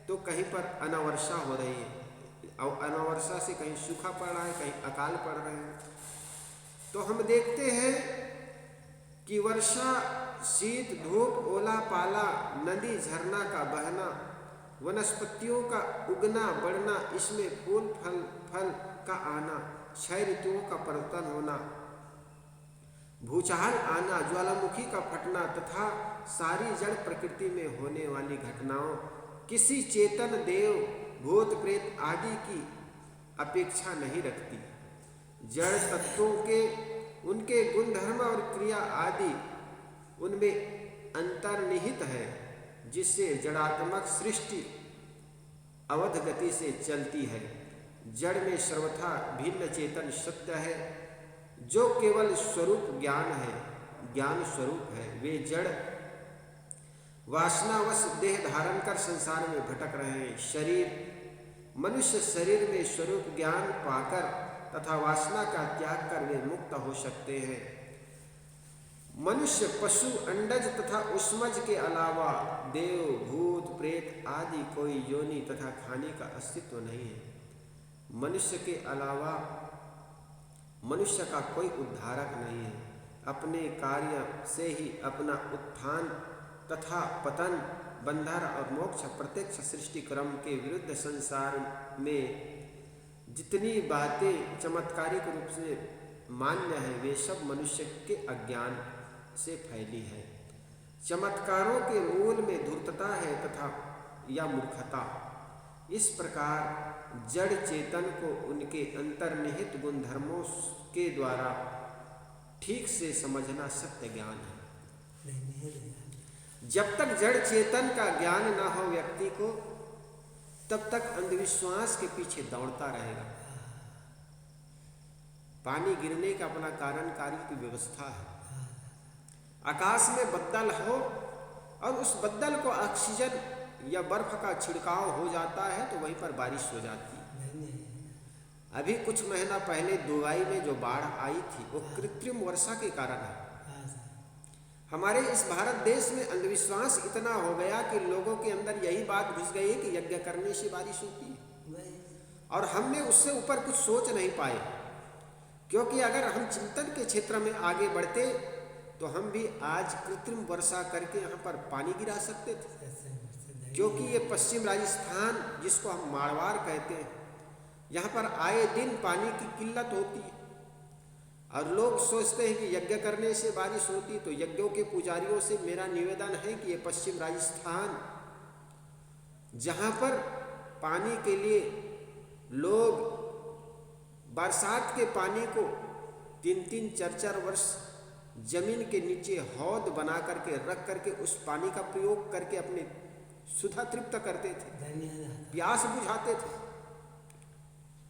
तो कहीं पर अनावर्षा हो रही है, और अनावर्षा से कहीं सूखा पड़ रहा है, कहीं अकाल पड़ रहे हैं। तो हम देखते हैं कि वर्षा, शीत, धूप, ओला पाला, नदी झरना का बहना, वनस्पतियों का उगना बढ़ना, इसमें फूल फल का आना, 6 ऋतुओं का परिवर्तन होना, भूचाल आना, ज्वालामुखी का फटना तथा सारी जड़ प्रकृति में होने वाली घटनाओं किसी चेतन देव, भूत प्रेत आदि की अपेक्षा नहीं रखती। जड़ तत्वों के उनके गुणधर्म और क्रिया आदि उनमें अंतर्निहित है, जिससे जड़ात्मक सृष्टि अवध गति से चलती है। जड़ में सर्वथा भिन्न चेतन सत्य है, जो केवल स्वरूप ज्ञान है, ज्ञान स्वरूप है। वे जड़ वासनावश देह धारण कर संसार में भटक रहे हैं। मनुष्य शरीर में स्वरूप ज्ञान पाकर तथा वासना का त्याग कर वे मुक्त हो सकते हैं। मनुष्य, पशु, अंडज तथा उष्मज के अलावा देव, भूत, प्रेत आदि कोई योनि तथा खाने का अस्तित्व नहीं है। मनुष्य के अलावा मनुष्य का कोई उद्धारक नहीं है। अपने कार्य से ही अपना उत्थान तथा पतन, बंधन और मोक्ष प्रत्यक्ष सृष्टि क्रम के विरुद्ध संसार में जितनी बातें चमत्कारिक रूप से मान्य है, वे सब मनुष्य के अज्ञान से फैली है। चमत्कारों के मूल में धूर्तता है तथा या मूर्खता। इस प्रकार जड़ चेतन को उनके अंतर्निहित गुणधर्मों के द्वारा ठीक से समझना सत्य ज्ञान है। जब तक जड़ चेतन का ज्ञान न हो व्यक्ति को, तब तक अंधविश्वास के पीछे दौड़ता रहेगा। पानी गिरने का अपना कारणकारी की व्यवस्था है। आकाश में बदल हो और उस बदल को ऑक्सीजन या बर्फ का छिड़काव हो जाता है तो वहीं पर बारिश हो जाती है। अभी कुछ महीना पहले दुबई में जो बाढ़ आई थी वो कृत्रिम वर्षा के कारण है। हमारे इस भारत देश में अंधविश्वास इतना हो गया कि लोगों के अंदर यही बात घुस गई है कि यज्ञ करने से बारिश होती है, और हमने उससे ऊपर कुछ सोच नहीं पाए। क्योंकि अगर हम चिंतन के क्षेत्र में आगे बढ़ते तो हम भी आज कृत्रिम वर्षा करके यहाँ पर पानी गिरा सकते थे। क्योंकि ये पश्चिम राजस्थान, जिसको हम मारवाड़ कहते हैं, यहाँ पर आए दिन पानी की किल्लत होती है। और लोग सोचते हैं कि यज्ञ करने से बारिश होती। तो यज्ञों के पुजारियों से मेरा निवेदन है कि ये पश्चिम राजस्थान, जहाँ पर पानी के लिए लोग बरसात के पानी को 3-3, 4-4 वर्ष जमीन के नीचे हौद बना करके रख करके उस पानी का प्रयोग करके अपने सुधा तृप्त करते थे, प्यास बुझाते थे।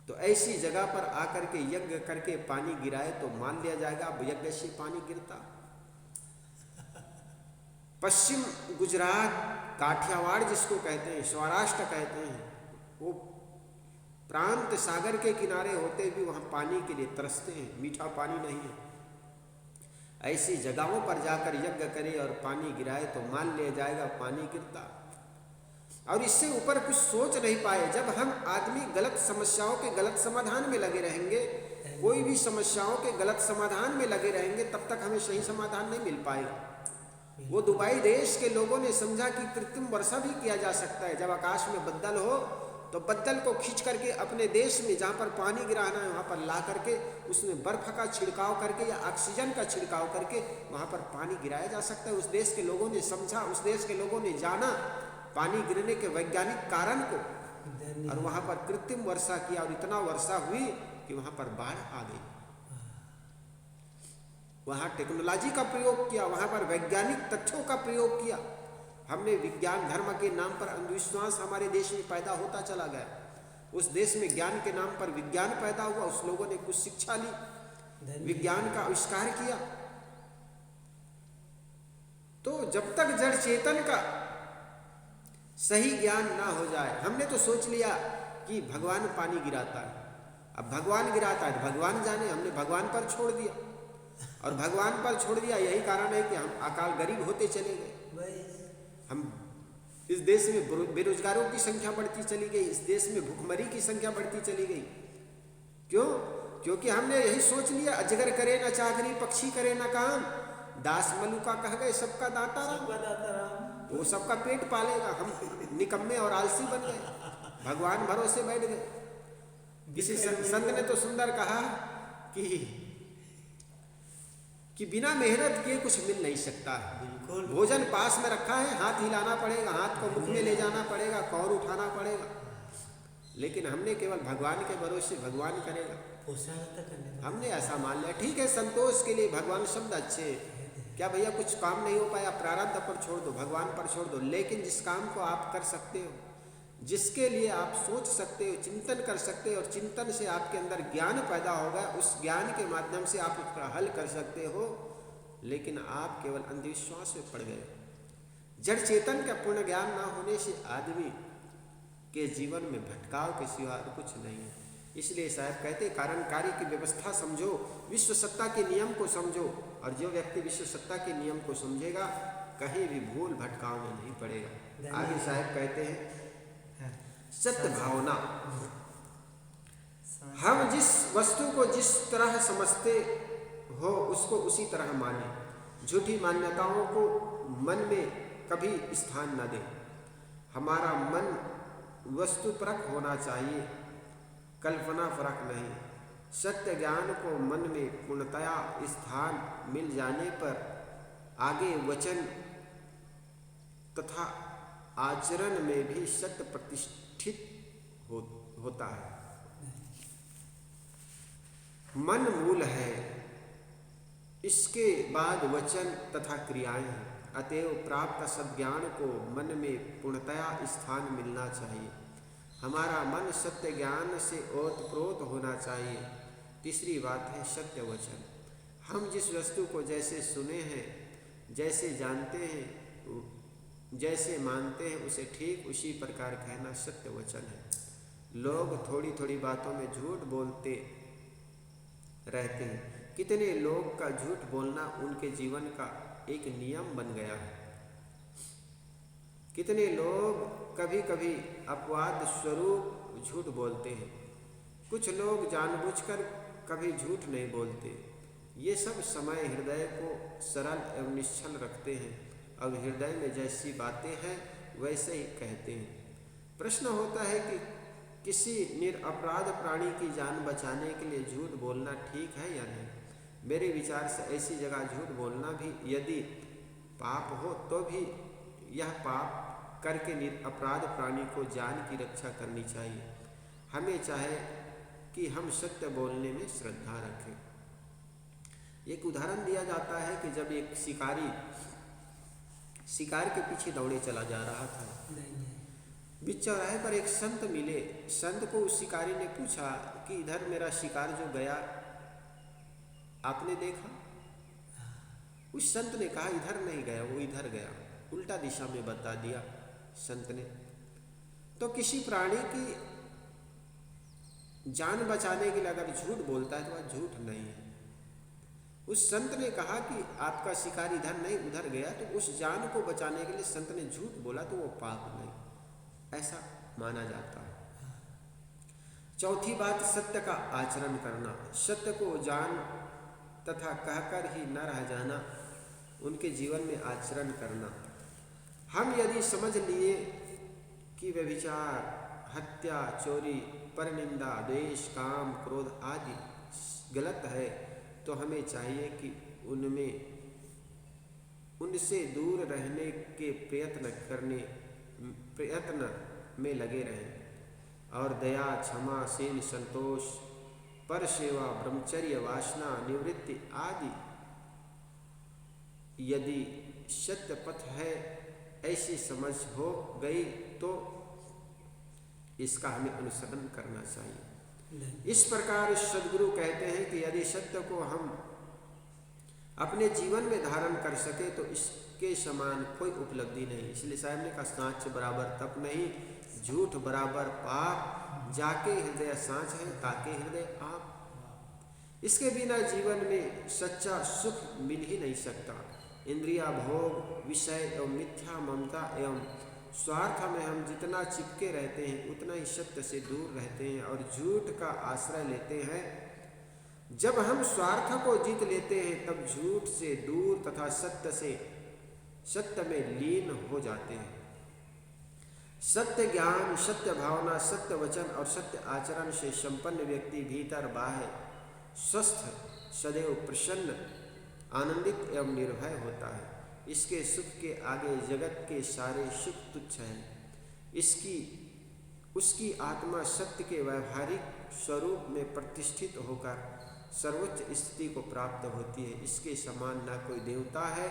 तो ऐसी जगह पर आकर के यज्ञ करके पानी गिराए तो मान लिया जाएगा अब यज्ञ से पानी गिरता। पश्चिम गुजरात, काठियावाड़ जिसको कहते हैं, सौराष्ट्र कहते हैं, वो प्रांत सागर के किनारे होते भी वहाँ पानी के लिए तरसते हैं, मीठा पानी नहीं है। ऐसी जगहों पर जाकर यज्ञ करे और पानी गिराए तो मान लिया जाएगा पानी गिरता। और इससे ऊपर कुछ सोच नहीं पाए। जब हम आदमी गलत समस्याओं के गलत समाधान में लगे रहेंगे, कोई भी समस्याओं के गलत समाधान में लगे रहेंगे, तब तक हमें सही समाधान नहीं मिल पाएगा। वो दुबई देश के लोगों ने समझा कि कृत्रिम वर्षा भी किया जा सकता है। जब आकाश में बद्दल हो तो बद्दल को खींच करके अपने देश में जहाँ पर पानी गिराना है वहाँ पर ला करके उसमें बर्फ का छिड़काव करके या ऑक्सीजन का छिड़काव करके वहाँ पर पानी गिराया जा सकता है। उस देश के लोगों ने समझा, उस देश के लोगों ने जाना पानी गिरने के वैज्ञानिक कारण को, और वहाँ पर कृत्रिम वर्षा किया और इतना वर्षा हुई कि वहाँ पर बाढ़ आ गई। वहाँ टेक्नोलॉजी का प्रयोग किया, वहाँ पर वैज्ञानिक तथ्यों का प्रयोग किया। हमने विज्ञान धर्म के नाम पर अंधविश्वास हमारे देश में पैदा होता चला गया। उस देश में ज्ञान के नाम पर विज्ञान पैदा हुआ, उस लोगों ने कुछ शिक्षा ली, विज्ञान का आविष्कार किया। तो जब तक जड़ चेतन का सही ज्ञान ना हो जाए, हमने तो सोच लिया कि भगवान पानी गिराता है। अब भगवान गिराता है तो भगवान जाने, हमने भगवान पर छोड़ दिया, और भगवान पर छोड़ दिया यही कारण है कि हम अकाल गरीब होते चले गए। हम इस देश में बेरोजगारों की संख्या बढ़ती चली गई, इस देश में भूखमरी की संख्या बढ़ती चली गई। क्यों? क्योंकि हमने यही सोच लिया अजगर करे ना चाकरी, पक्षी करे ना काम, दास मलुका कह गए सबका दाता राम। वो सबका पेट पालेगा। हम निकम्मे और आलसी बन गए, भगवान भरोसे बैठ गए। किसी संत ने तो सुंदर कहा कि बिना मेहनत किए कुछ मिल नहीं सकता। भोजन पास में रखा है, हाथ हिलाना पड़ेगा, हाथ को मुख में ले जाना पड़ेगा, कौर उठाना पड़ेगा, लेकिन हमने केवल भगवान के भरोसे भगवान करेगा। हमने ऐसा मान लिया। ठीक है, संतोष के लिए भगवान शब्द अच्छे, क्या भैया कुछ काम नहीं हो पाया, प्रारब्ध पर छोड़ दो, भगवान पर छोड़ दो। लेकिन जिस काम को आप कर सकते हो, जिसके लिए आप सोच सकते हो, चिंतन कर सकते हो, और चिंतन से आपके अंदर ज्ञान पैदा होगा, उस ज्ञान के माध्यम से आप उसका हल कर सकते हो। लेकिन आप केवल अंधविश्वास में पड़ गए। जड़ चेतन का पूर्ण ज्ञान ना होने से आदमी के जीवन में भटकाव के सिवा कुछ नहीं है। इसलिए साहब कहते कारण कार्य की व्यवस्था समझो, विश्व सत्ता के नियम को समझो, और जो व्यक्ति विश्व सत्ता के नियम को समझेगा कहीं भी भूल भटकाव में नहीं पड़ेगा। आगे साहब कहते हैं सत्य भावना। हम जिस वस्तु को जिस तरह समझते हो उसको उसी तरह माने। झूठी मान्यताओं को मन में कभी स्थान न दें। हमारा मन वस्तुपरक होना चाहिए, कल्पना परक नहीं। सत्य ज्ञान को मन में पूर्णतया स्थान मिल जाने पर आगे वचन तथा आचरण में भी सत्य प्रतिष्ठित होता है। मन मूल है, इसके बाद वचन तथा क्रियाएं हैं। अतएव प्राप्त सद्ज्ञान को मन में पूर्णतया स्थान मिलना चाहिए। हमारा मन सत्य ज्ञान से ओतप्रोत होना चाहिए। तीसरी बात है सत्य वचन। हम जिस वस्तु को जैसे सुने हैं, जैसे जानते हैं, जैसे मानते हैं, उसे ठीक उसी प्रकार कहना सत्य वचन है। लोग थोड़ी थोड़ी बातों में झूठ बोलते रहते हैं। कितने लोग का झूठ बोलना उनके जीवन का एक नियम बन गया है। कितने लोग कभी कभी अपवाद स्वरूप झूठ बोलते हैं। कुछ लोग जानबूझकर कभी झूठ नहीं बोलते। ये सब समय हृदय को सरल एवं निश्चल रखते हैं और हृदय में जैसी बातें हैं वैसे ही कहते हैं। प्रश्न होता है कि किसी निरपराध प्राणी की जान बचाने के लिए झूठ बोलना ठीक है या नहीं। मेरे विचार से ऐसी जगह झूठ बोलना भी यदि पाप हो तो भी यह पाप करके निरपराध प्राणी को जान की रक्षा करनी चाहिए। हमें चाहे कि हम सत्य बोलने में श्रद्धा रखें। एक उदाहरण दिया जाता है कि जब एक शिकारी शिकार के पीछे दौड़े चला जा रहा था, बीच चौराहे पर एक संत मिले। संत को उस शिकारी ने पूछा कि इधर मेरा शिकार जो गया आपने देखा? उस संत ने कहा इधर नहीं गया, वो इधर गया। उल्टा दिशा में बता दिया संत ने। तो किसी प्राणी की जान बचाने के लिए अगर झूठ बोलता है तो वह झूठ नहीं है। उस संत ने कहा कि आपका शिकार इधर नहीं उधर गया, तो उस जान को बचाने के लिए संत ने झूठ बोला तो वो पाप नहीं। ऐसा माना जाता है। चौथी बात, सत्य का आचरण करना। सत्य को जान तथा कहकर ही न रह जाना, उनके जीवन में आचरण करना। हम यदि समझ लिए कि व्यभिचार, हत्या, चोरी, परनिंदा, द्वेष, काम, क्रोध आदि गलत है, तो हमें चाहिए कि उनसे दूर रहने के प्रयत्न में लगे रहें और दया, क्षमा, शील, संतोष, पर सेवा, ब्रह्मचर्य, वासना निवृत्ति आदि यदि सत्य पथ है ऐसी समझ हो गई तो इसका हमें अनुसरण करना चाहिए। इस प्रकार सद्गुरु कहते हैं कि यदि सत्य को हम अपने जीवन में धारण कर सके तो इसके समान कोई उपलब्धि नहीं। इसलिए साहब ने कहा, सांच बराबर तप नहीं, झूठ बराबर पाप, जाके हृदय सांच है ताके हृदय आप। इसके बिना जीवन में सच्चा सुख मिल ही नहीं सकता। इंद्रिया, भोग, विषय एवं मिथ्या ममता एवं स्वार्थ में हम जितना चिपके रहते हैं उतना ही सत्य से दूर रहते हैं और झूठ का आश्रय लेते हैं। जब हम स्वार्थ को जीत लेते हैं तब झूठ से दूर तथा सत्य में लीन हो जाते हैं। सत्य ज्ञान, सत्य भावना, सत्य वचन और सत्य आचरण से संपन्न व्यक्ति भीतर बाह्य स्वस्थ, सदैव प्रसन्न, आनंदित एवं निर्भय होता है। इसके सुख के आगे जगत के सारे सुख तुच्छ हैं। उसकी आत्मा सत्य के व्यवहारिक स्वरूप में प्रतिष्ठित होकर सर्वोच्च स्थिति को प्राप्त होती है। इसके समान न कोई देवता है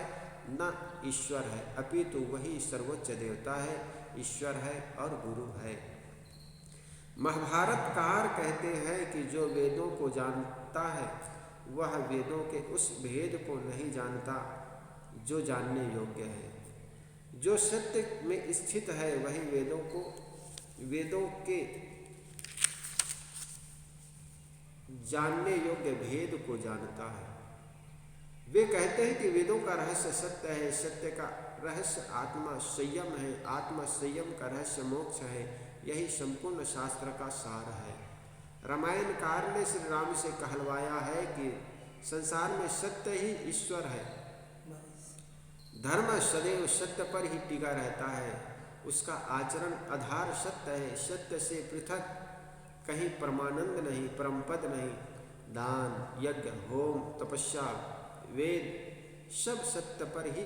न ईश्वर है, अपितु वही सर्वोच्च देवता है, ईश्वर है और गुरु है। महाभारतकार कहते हैं कि जो वेदों को जानता है वह वेदों के उस भेद को नहीं जानता जो जानने योग्य है। जो सत्य में स्थित है वही वेदों के जानने योग्य भेद को जानता है। वे कहते हैं कि वेदों का रहस्य सत्य है, सत्य का रहस्य आत्मा संयम है, आत्मा संयम का रहस्य मोक्ष है। यही संपूर्ण शास्त्र का सार है। रामायणकार ने श्री राम से कहलवाया है कि संसार में सत्य ही ईश्वर है। धर्म सदैव सत्य पर ही टिका रहता है। उसका आचरण आधार सत्य है। सत्य से पृथक कहीं परमानंद नहीं, परमपद नहीं। दान, यज्ञ, होम, तपस्या, वेद सब सत्य पर ही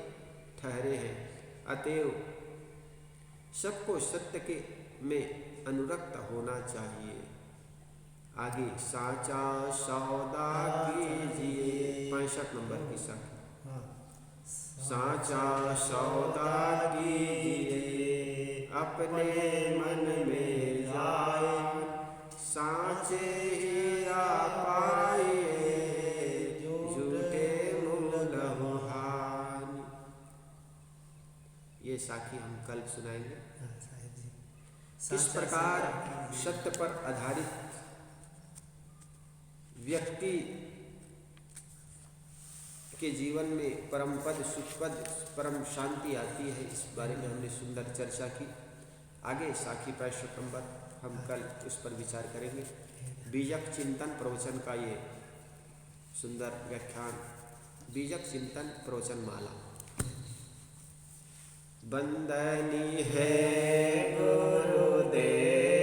ठहरे हैं। अतएव सबको सत्य के में अनुरक्त होना चाहिए। आगे, साचा सौदा कीजिए, 65 नंबर की साखी। साचा सौदा कीजिए, अपने मन में जाए, साचे हीरा पाइए, झूठे मूल हानि। ये साखी हम कल सुनाएंगे। किस प्रकार सत्य पर आधारित व्यक्ति के जीवन में परम पद, सुखपद, परम शांति आती है, इस बारे में हमने सुंदर चर्चा की। आगे साखी 65 नंबर हम कल उस पर विचार करेंगे। बीजक चिंतन प्रवचन का ये सुंदर व्याख्यान, बीजक चिंतन प्रवचन माला। वंदनीय है गुरुदेव।